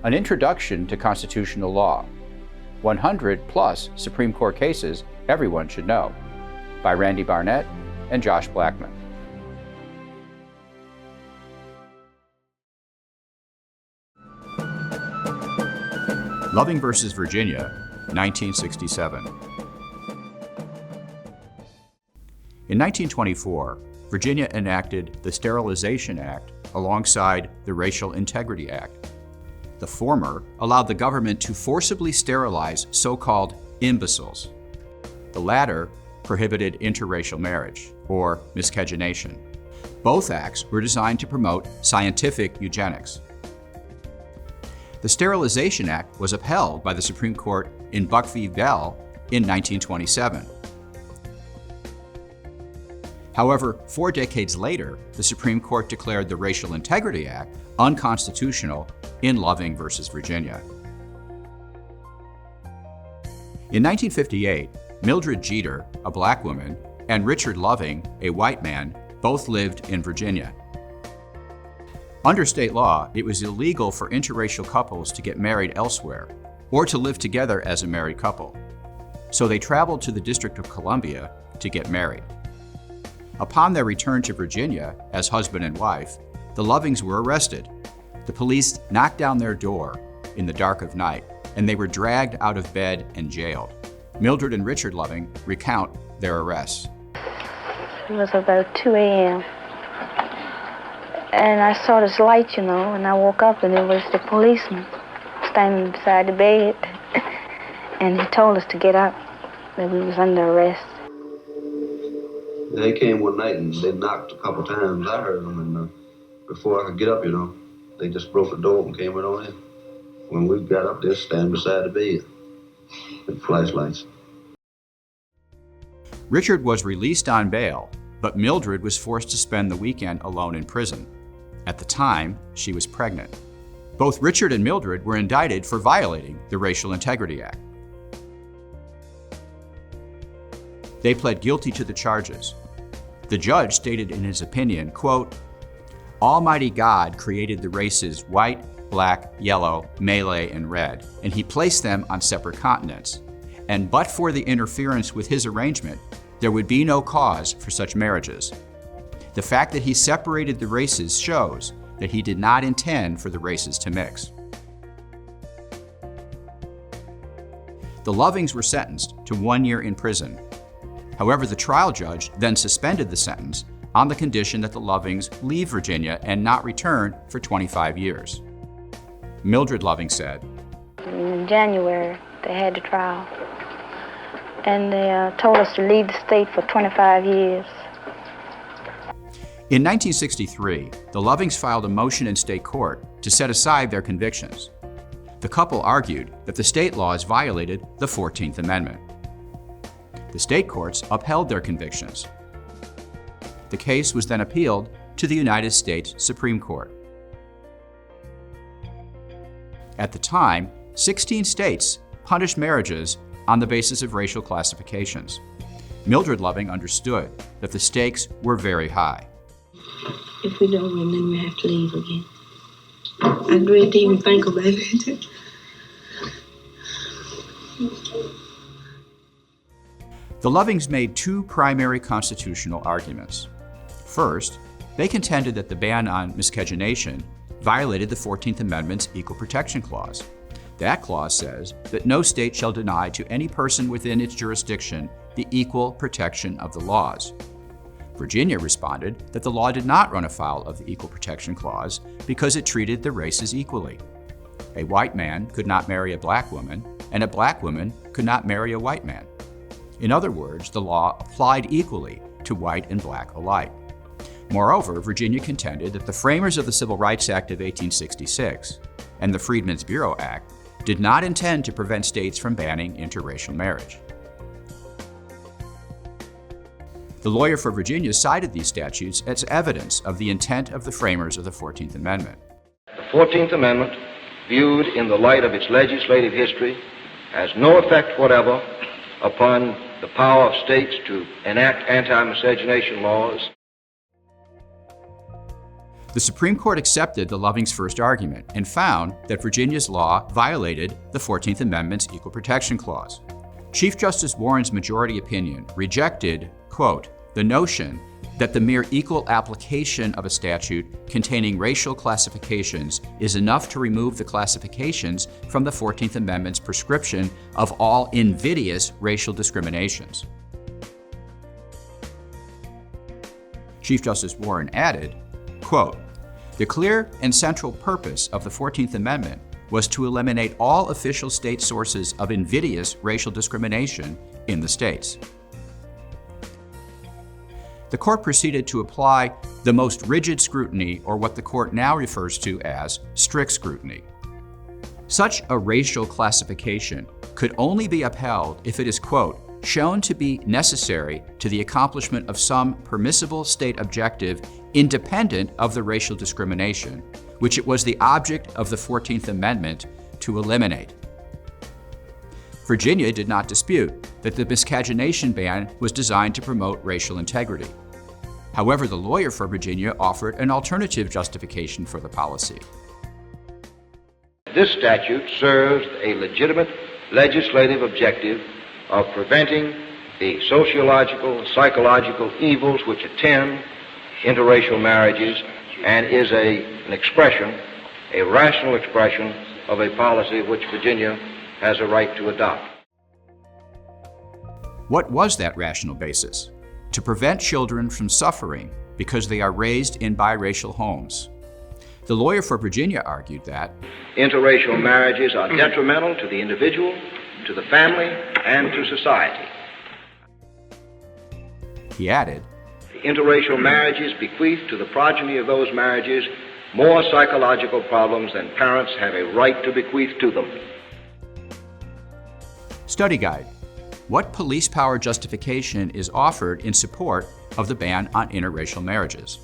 An Introduction to Constitutional Law, 100 plus Supreme Court cases everyone should know, by Randy Barnett and Josh Blackman. Loving versus Virginia, 1967. In 1924, Virginia enacted the Sterilization Act alongside the Racial Integrity Act. The former allowed the government to forcibly sterilize so-called imbeciles. The latter prohibited interracial marriage, or miscegenation. Both acts were designed to promote scientific eugenics. The Sterilization Act was upheld by the Supreme Court in Buck v. Bell in 1927. However, 4 decades later, the Supreme Court declared the Racial Integrity Act unconstitutional in Loving versus Virginia. In 1958, Mildred Jeter, a black woman, and Richard Loving, a white man, both lived in Virginia. Under state law, it was illegal for interracial couples to get married elsewhere or to live together as a married couple. So they traveled to the District of Columbia to get married. Upon their return to Virginia as husband and wife, the Lovings were arrested. The police knocked down their door in the dark of night, and they were dragged out of bed and jailed. Mildred and Richard Loving recount their arrests. It was about 2 a.m. And I saw this light, and I woke up, and it was the policeman standing beside the bed. And he told us to get up, that we was under arrest. They came one night, and they knocked a couple times. I heard them, and before I could get up, they just broke the door and came right on in. When we got up there, standing beside the bed with flashlights. Richard was released on bail, but Mildred was forced to spend the weekend alone in prison. At the time, she was pregnant. Both Richard and Mildred were indicted for violating the Racial Integrity Act. They pled guilty to the charges. The judge stated in his opinion, quote, "Almighty God created the races white, black, yellow, Malay, and red, and he placed them on separate continents. And but for the interference with his arrangement, there would be no cause for such marriages. The fact that he separated the races shows that he did not intend for the races to mix." The Lovings were sentenced to 1 year in prison. However, the trial judge then suspended the sentence on the condition that the Lovings leave Virginia and not return for 25 years. Mildred Loving said, In January, they had the trial, and they told us to leave the state for 25 years. In 1963, the Lovings filed a motion in state court to set aside their convictions. The couple argued that the state laws violated the 14th Amendment. The state courts upheld their convictions. The case was then appealed to the United States Supreme Court. At the time, 16 states punished marriages on the basis of racial classifications. Mildred Loving understood that the stakes were very high. If we don't win, then we have to leave again. I dread to even think about it. The Lovings made 2 primary constitutional arguments. First, they contended that the ban on miscegenation violated the 14th Amendment's Equal Protection Clause. That clause says that no state shall deny to any person within its jurisdiction the equal protection of the laws. Virginia responded that the law did not run afoul of the Equal Protection Clause because it treated the races equally. A white man could not marry a black woman, and a black woman could not marry a white man. In other words, the law applied equally to white and black alike. Moreover, Virginia contended that the framers of the Civil Rights Act of 1866 and the Freedmen's Bureau Act did not intend to prevent states from banning interracial marriage. The lawyer for Virginia cited these statutes as evidence of the intent of the framers of the 14th Amendment. The 14th Amendment, viewed in the light of its legislative history, has no effect whatever upon the power of states to enact anti-miscegenation laws. The Supreme Court accepted the Lovings' first argument and found that Virginia's law violated the 14th Amendment's Equal Protection Clause. Chief Justice Warren's majority opinion rejected, quote, the notion that the mere equal application of a statute containing racial classifications is enough to remove the classifications from the 14th Amendment's prescription of all invidious racial discriminations. Chief Justice Warren added, quote, the clear and central purpose of the 14th Amendment was to eliminate all official state sources of invidious racial discrimination in the states. The court proceeded to apply the most rigid scrutiny, or what the court now refers to as strict scrutiny. Such a racial classification could only be upheld if it is, quote, shown to be necessary to the accomplishment of some permissible state objective independent of the racial discrimination, which it was the object of the 14th Amendment to eliminate. Virginia did not dispute that the miscegenation ban was designed to promote racial integrity. However, the lawyer for Virginia offered an alternative justification for the policy. This statute serves a legitimate legislative objective of preventing the sociological, psychological evils which attend interracial marriages, and is an expression, a rational expression of a policy which Virginia has a right to adopt. What was that rational basis? To prevent children from suffering because they are raised in biracial homes. The lawyer for Virginia argued that interracial marriages are detrimental to the individual, to the family, and to society. He added, interracial marriages bequeath to the progeny of those marriages more psychological problems than parents have a right to bequeath to them. Study guide. What police power justification is offered in support of the ban on interracial marriages?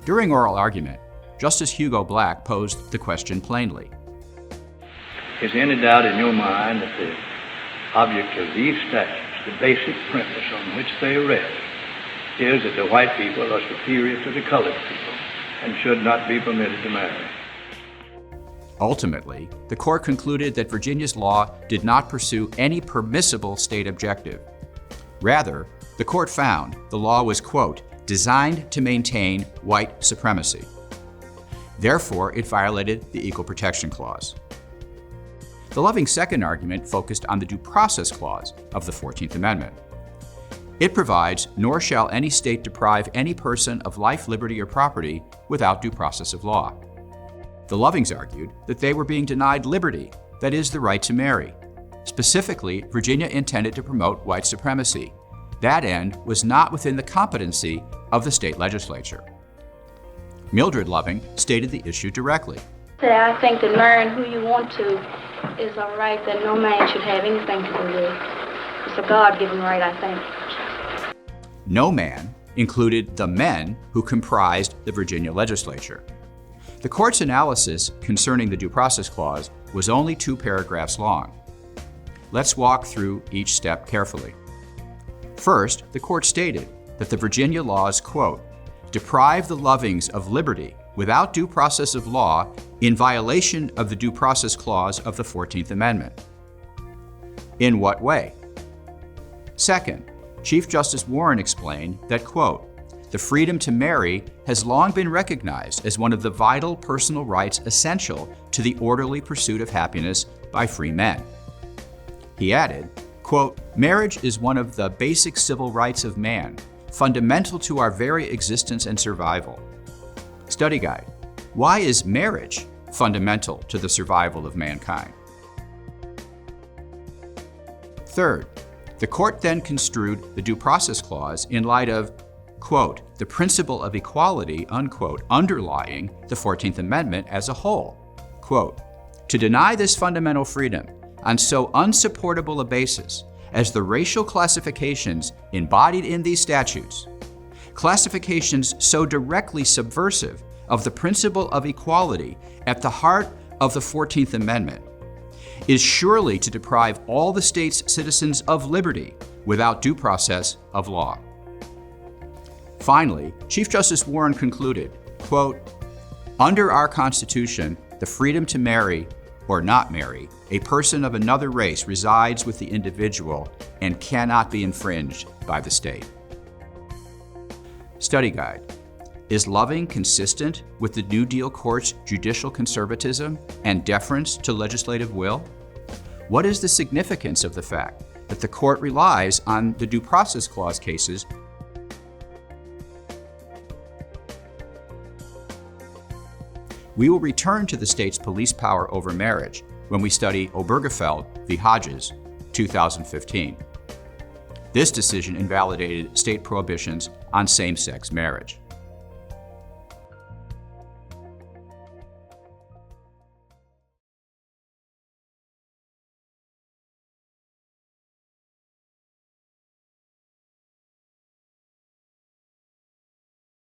During oral argument, Justice Hugo Black posed the question plainly. Is there any doubt in your mind that the object of these statutes, the basic premise on which they rest, is that the white people are superior to the colored people and should not be permitted to marry? Ultimately, the court concluded that Virginia's law did not pursue any permissible state objective. Rather, the court found the law was, quote, designed to maintain white supremacy. Therefore, it violated the Equal Protection Clause. The Lovings' second argument focused on the Due Process Clause of the 14th Amendment. It provides, nor shall any state deprive any person of life, liberty, or property without due process of law. The Lovings argued that they were being denied liberty, that is, the right to marry. Specifically, Virginia intended to promote white supremacy. That end was not within the competency of the state legislature. Mildred Loving stated the issue directly. I think that marrying who you want to is a right that no man should have anything to do with. It's a God-given right, I think. No man included the men who comprised the Virginia legislature. The court's analysis concerning the Due Process Clause was only 2 paragraphs long. Let's walk through each step carefully. First, the court stated that the Virginia laws, quote, deprive the Lovings of liberty without due process of law in violation of the Due Process Clause of the 14th Amendment. In what way? Second, Chief Justice Warren explained that, quote, the freedom to marry has long been recognized as one of the vital personal rights essential to the orderly pursuit of happiness by free men. He added, quote, marriage is one of the basic civil rights of man, fundamental to our very existence and survival. Study guide. Why is marriage fundamental to the survival of mankind? Third, the court then construed the Due Process Clause in light of, quote, the principle of equality, unquote, underlying the 14th Amendment as a whole. Quote, to deny this fundamental freedom on so unsupportable a basis as the racial classifications embodied in these statutes, classifications so directly subversive of the principle of equality at the heart of the 14th Amendment, is surely to deprive all the state's citizens of liberty without due process of law. Finally, Chief Justice Warren concluded, quote, "Under our Constitution, the freedom to marry or not marry a person of another race resides with the individual and cannot be infringed by the state." Study guide. Is Loving consistent with the New Deal Court's judicial conservatism and deference to legislative will? What is the significance of the fact that the court relies on the Due Process Clause cases? We will return to the state's police power over marriage when we study Obergefell v. Hodges, 2015. This decision invalidated state prohibitions on same-sex marriage.